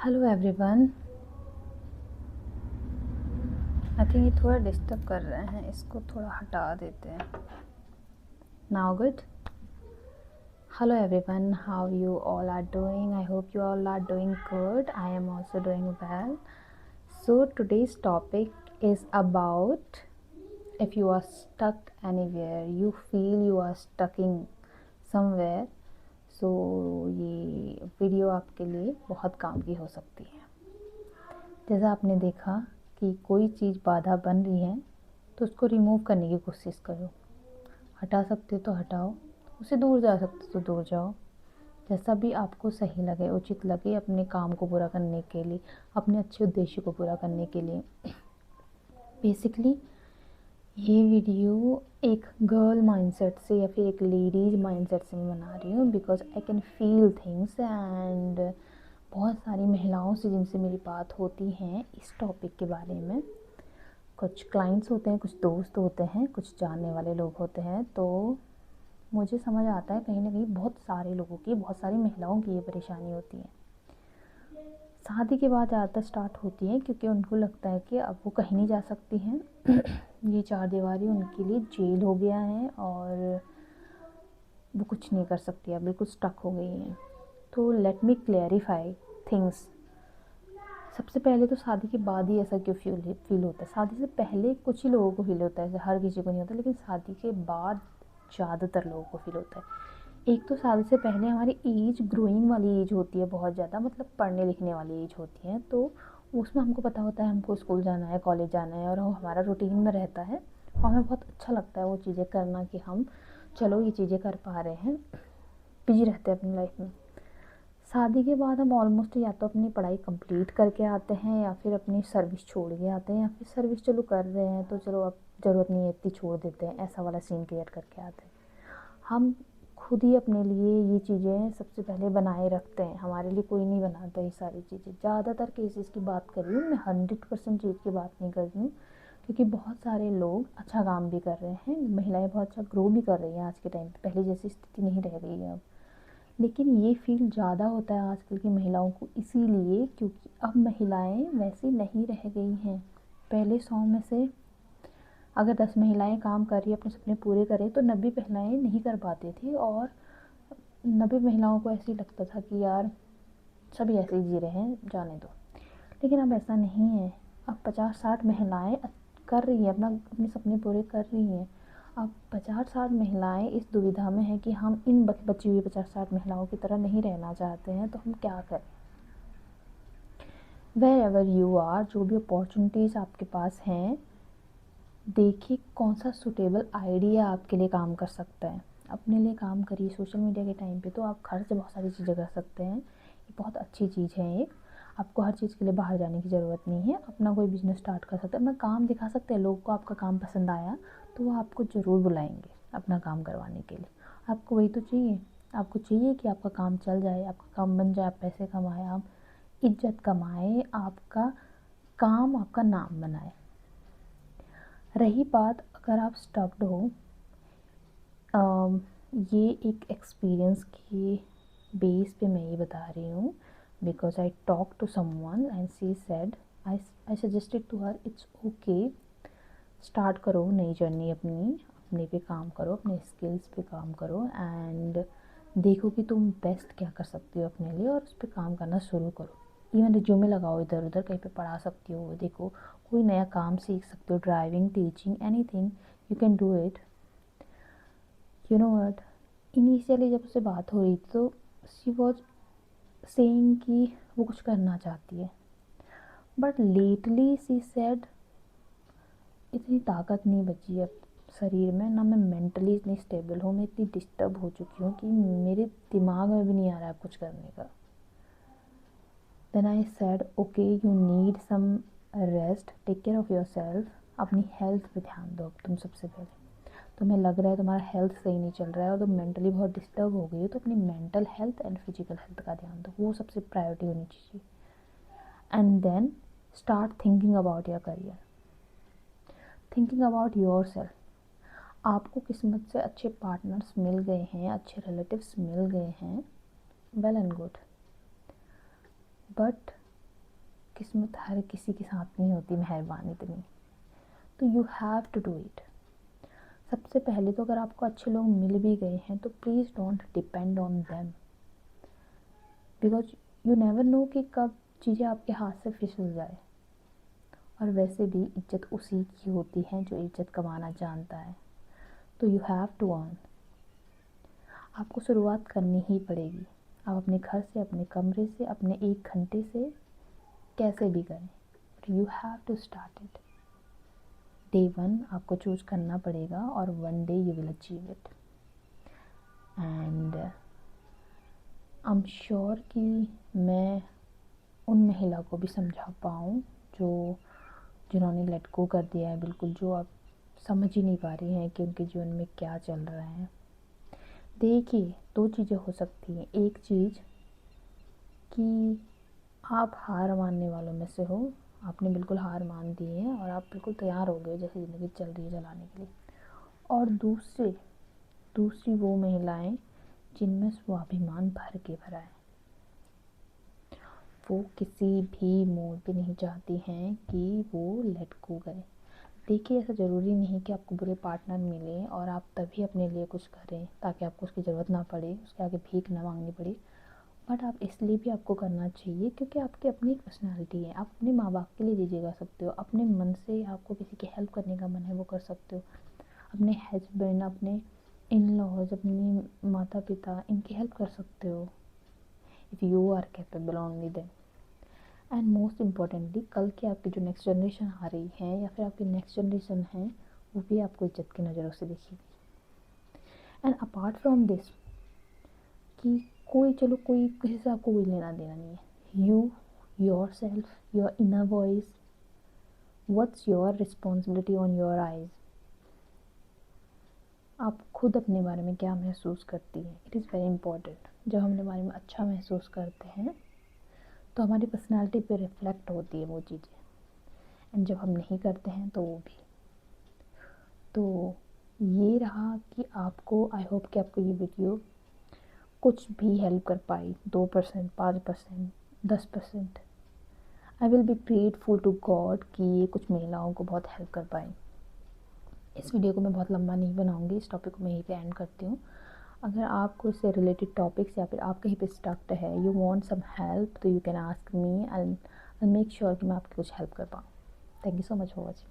Hello everyone. I think ये थोड़ा disturb कर रहे हैं, इसको थोड़ा हटा देते हैं। Now good. Hello everyone, how you all are doing? I hope you all are doing good. I am also doing well. So today's topic is about if you are stuck anywhere, you feel you are stucking somewhere. So ये video आपके लिए बहुत काम की हो सकती है। जैसा आपने देखा कि कोई चीज़ बाधा बन रही है तो उसको रिमूव करने की कोशिश करो। हटा सकते तो हटाओ, उससे दूर जा सकते तो दूर जाओ। जैसा भी आपको सही लगे, उचित लगे अपने काम को पूरा करने के लिए, अपने अच्छे उद्देश्य को पूरा करने के लिए। बेसिकली ये वीडियो एक गर्ल माइंडसेट से या फिर एक लेडीज़ माइंडसेट से मैं बना रही हूँ, because I can feel things and बहुत सारी महिलाओं से जिनसे मेरी बात होती हैं इस टॉपिक के बारे में। कुछ क्लाइंट्स होते हैं, कुछ दोस्त होते हैं, कुछ जानने वाले लोग होते हैं। तो मुझे समझ आता है कहीं ना कहीं बहुत सारे लोगों की, बहुत सारी महिलाओं की ये परेशानी होती है। शादी के बाद ज़्यादातर स्टार्ट होती है क्योंकि उनको लगता है कि अब वो कहीं नहीं जा सकती हैं। ये चार दीवारी उनके लिए जेल हो गया है और वो कुछ नहीं कर सकती है, बिल्कुल स्टक हो गई हैं। तो लेट मी क्लैरिफाई थिंग्स। सबसे पहले तो शादी के बाद ही ऐसा क्यों फील होता है? शादी से पहले कुछ ही लोगों को फील होता है, हर किसी को नहीं होता, लेकिन शादी के बाद ज़्यादातर लोगों को फील होता है। एक तो शादी से पहले हमारी एज ग्रोइंग वाली एज होती है बहुत ज़्यादा, मतलब पढ़ने लिखने वाली एज होती है। तो उसमें हमको पता होता है हमको स्कूल जाना है, कॉलेज जाना है, और वो हमारा रूटीन में रहता है और हमें बहुत अच्छा लगता है वो चीज़ें करना कि हम चलो ये चीज़ें कर पा रहे हैं, बिजी रहते हैं अपनी लाइफ में। शादी के बाद हम ऑलमोस्ट या तो अपनी पढ़ाई कंप्लीट करके आते हैं या फिर अपनी सर्विस छोड़ के आते हैं, या फिर सर्विस चलो कर रहे हैं तो चलो अब ज़रूरत नहीं है इतनी छोड़ देते हैं, ऐसा वाला सीन क्लियर करके आते हैं। हम खुद ही अपने लिए ये चीज़ें सबसे पहले बनाए रखते हैं, हमारे लिए कोई नहीं बनाता ये सारी चीज़ें। ज़्यादातर केसेस की बात कर रही हूँ मैं, 100% चीज़ की बात नहीं कर रही हूँ, क्योंकि बहुत सारे लोग अच्छा काम भी कर रहे हैं, महिलाएं बहुत अच्छा ग्रो भी कर रही हैं आज के टाइम पे, पहले जैसी स्थिति नहीं रह गई है अब। लेकिन ये फील ज़्यादा होता है आजकल की महिलाओं को, इसीलिए क्योंकि अब महिलाएं वैसी नहीं रह गई हैं। पहले 100 में से अगर 10 महिलाएं काम कर रही है, अपने सपने पूरे करें, तो 90 महिलाएं नहीं कर पाती थी और 90 महिलाओं को ऐसे ही लगता था कि यार सभी ऐसे ही जी रहे हैं, जाने दो। लेकिन अब ऐसा नहीं है। अब 50-60 महिलाएं कर रही हैं, अपने सपने पूरे कर रही हैं। अब 50-60 महिलाएं इस दुविधा में हैं कि हम इन बची हुई 50-60 महिलाओं की तरह नहीं रहना चाहते हैं, तो हम क्या करें। वेयर एवर यू आर, जो भी अपॉर्चुनिटीज़ आपके पास हैं, देखिए कौन सा सूटेबल आइडिया आपके लिए काम कर सकता है। अपने लिए काम करिए। सोशल मीडिया के टाइम पे तो आप घर से बहुत सारी चीज़ें कर सकते हैं, ये बहुत अच्छी चीज़ है। एक, आपको हर चीज़ के लिए बाहर जाने की ज़रूरत नहीं है। अपना कोई बिज़नेस स्टार्ट कर सकते हैं, अपना काम दिखा सकते हैं। लोगों को आपका काम पसंद आया तो वो आपको ज़रूर बुलाएंगे अपना काम करवाने के लिए। आपको वही तो चाहिए, आपको चाहिए कि आपका काम चल जाए, आपका काम बन जाए, आप पैसे कमाएँ, आप इज्जत कमाएँ, आपका काम आपका नाम बनाए। रही बात अगर आप स्टक्ड हो, ये एक एक्सपीरियंस के बेस पे मैं ये बता रही हूँ, because I talk to someone and she said, I suggested to her it's okay, start करो नई जर्नी अपने पे काम करो, अपने स्किल्स पे काम करो एंड देखो कि तुम बेस्ट क्या कर सकती हो अपने लिए और उस पर काम करना शुरू करो। इवन रिज्यूमे लगाओ, इधर उधर कहीं पे पढ़ा सकती हो, देखो कोई नया काम सीख सकते हो, driving, teaching, anything you can do it. You know what, initially जब उससे बात हो रही थी तो शी वॉज सेइंग कि वो कुछ करना चाहती है, बट लेटली शी सेड इतनी ताकत नहीं बची अब शरीर में, ना मैं मेंटली इतनी स्टेबल हूँ, मैं इतनी डिस्टर्ब हो चुकी हूँ कि मेरे दिमाग में भी नहीं आ रहा है कुछ करने का। Then I said okay, you need some rest, take care of your self. अपनी हेल्थ पे ध्यान दो अब तुम सबसे पहले। तुम्हें लग रहा है तुम्हारा हेल्थ सही नहीं चल रहा है और तुम मेंटली बहुत डिस्टर्ब हो गई हो, तो अपनी mental health and physical health का ध्यान दो, वो सबसे प्रायोरिटी होनी चाहिए। And then start thinking about your career, thinking about your self. आपको किस्मत से अच्छे पार्टनर्स मिल गए हैं, अच्छे रिलेटिव्स मिल गए हैं, वेल एंड गुड, बट किस्मत हर किसी के साथ नहीं होती मेहरबानी इतनी, तो you have to do it. सबसे पहले तो अगर आपको अच्छे लोग मिल भी गए हैं तो please don't depend on them, because you never know कि कब चीज़ें आपके हाथ से फिसल जाए। और वैसे भी इज्जत उसी की होती है जो इज्जत कमाना जानता है। तो यू हैव टू अर्न। आपको शुरुआत करनी ही पड़ेगी। आप अपने घर से, अपने कमरे से, अपने 1 घंटे से कैसे भी करें, but you have to start it. Day 1 आपको चूज करना पड़ेगा और one day you will achieve it. And I am sure कि मैं उन महिला को भी समझा पाऊँ जिन्होंने लेट गो कर दिया है बिल्कुल, जो आप समझ ही नहीं पा रही हैं कि उनके जीवन में क्या चल रहा है। देखिए, 2 चीज़ें हो सकती हैं। एक चीज़ कि आप हार मानने वालों में से हो, आपने बिल्कुल हार मान दी है और आप बिल्कुल तैयार हो गए जैसे ज़िंदगी चल रही है चलाने के लिए। और दूसरी वो महिलाएं जिनमें स्वाभिमान भर के भरा है, वो किसी भी मोड़ पे नहीं चाहती हैं कि वो लेट गो करें। देखिए, ऐसा ज़रूरी नहीं कि आपको बुरे पार्टनर मिले और आप तभी अपने लिए कुछ करें ताकि आपको उसकी ज़रूरत ना पड़े, उसके आगे भीख ना मांगनी पड़े। बट आप इसलिए भी आपको करना चाहिए क्योंकि आपकी अपनी एक पर्सनैलिटी है। आप अपने माँ बाप के लिए चीज़ें कर सकते हो, अपने मन से आपको किसी की हेल्प करने का मन है वो कर सकते हो। अपने हस्बैंड, अपने इन लॉज, अपने माता पिता, इनकी हेल्प कर सकते हो if you are capable only then. And most importantly, कल की आपकी जो नेक्स्ट जनरेशन आ रही है या फिर आपकी नेक्स्ट जनरेशन है, वो भी आपको इज्जत की नज़रों से देखेगी। एंड अपार्ट फ्रॉम दिस कि कोई किसी से आपको कोई लेना देना नहीं है। You, your self, your inner voice, what's your responsibility on your eyes. आप खुद अपने बारे में क्या महसूस करती हैं, इट इज़ वेरी इंपॉर्टेंट। जब हम अपने बारे में अच्छा महसूस करते हैं तो हमारी पर्सनालिटी पे रिफ्लेक्ट होती है वो चीज़ें, एंड जब हम नहीं करते हैं तो वो भी। तो ये रहा कि आपको, आई होप कि आपको ये वीडियो कुछ भी हेल्प कर पाई। 2%, 5%, 10%, I will be grateful to God कि ये कुछ महिलाओं को बहुत हेल्प कर पाई। इस वीडियो को मैं बहुत लंबा नहीं बनाऊंगी, इस टॉपिक को मैं यहीं पे एंड करती हूँ। अगर आपको इससे रिलेटेड टॉपिक्स या फिर आप कहीं पे स्टक है, यू वांट सम हेल्प, तो you can ask me, I make sure कि मैं आपकी कुछ हेल्प कर पाऊँ। Thank you so much for watching.